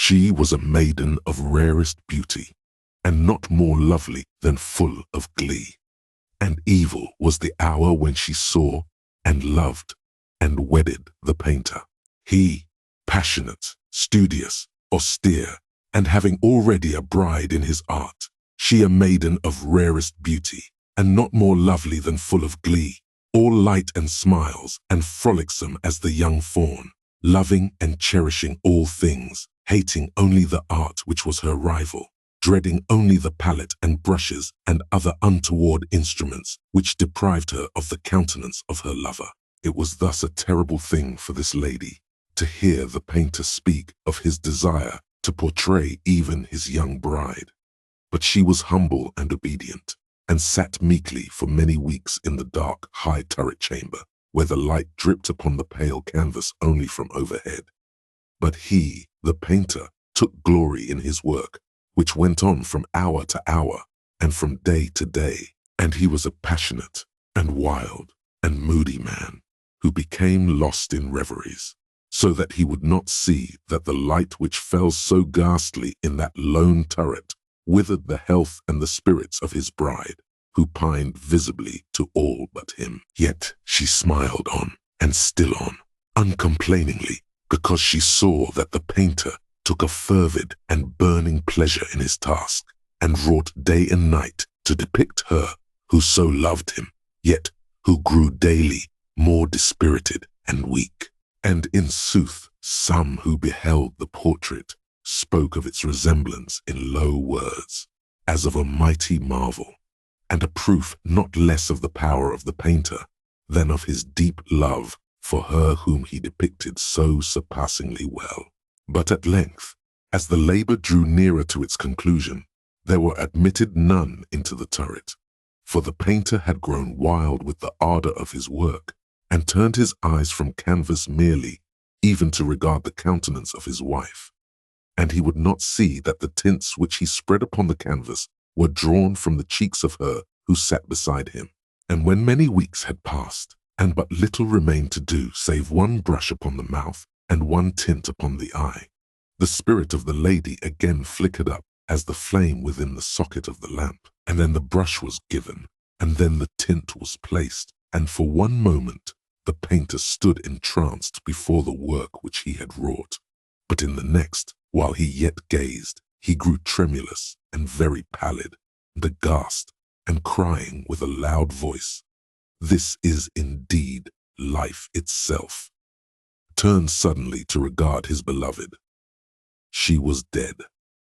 She was a maiden of rarest beauty, and not more lovely than full of glee. And evil was the hour when she saw, and loved, and wedded the painter. He, passionate, studious, austere, and having already a bride in his art, she a maiden of rarest beauty, and not more lovely than full of glee, all light and smiles, and frolicsome as the young fawn, loving and cherishing all things, hating only the art which was her rival, dreading only the palette and brushes and other untoward instruments which deprived her of the countenance of her lover. It was thus a terrible thing for this lady to hear the painter speak of his desire to portray even his young bride. But she was humble and obedient, and sat meekly for many weeks in the dark, high turret chamber, where the light dripped upon the pale canvas only from overhead. But he, the painter, took glory in his work, which went on from hour to hour, and from day to day, and he was a passionate, and wild, and moody man, who became lost in reveries, so that he would not see that the light which fell so ghastly in that lone turret withered the health and the spirits of his bride, who pined visibly to all but him. Yet she smiled on, and still on, uncomplainingly, because she saw that the painter took a fervid and burning pleasure in his task, and wrought day and night to depict her who so loved him, yet who grew daily more dispirited and weak. And in sooth, some who beheld the portrait spoke of its resemblance in low words, as of a mighty marvel, and a proof not less of the power of the painter than of his deep love for her whom he depicted so surpassingly well. But at length, as the labor drew nearer to its conclusion, there were admitted none into the turret, for the painter had grown wild with the ardor of his work, and turned his eyes from canvas merely, even to regard the countenance of his wife. And he would not see that the tints which he spread upon the canvas were drawn from the cheeks of her who sat beside him. And when many weeks had passed, and but little remained to do save one brush upon the mouth and one tint upon the eye, the spirit of the lady again flickered up as the flame within the socket of the lamp, and then the brush was given, and then the tint was placed, and for one moment the painter stood entranced before the work which he had wrought. But in the next, while he yet gazed, he grew tremulous and very pallid, and aghast, and crying with a loud voice, "This is indeed life itself," turned suddenly to regard his beloved. She was dead.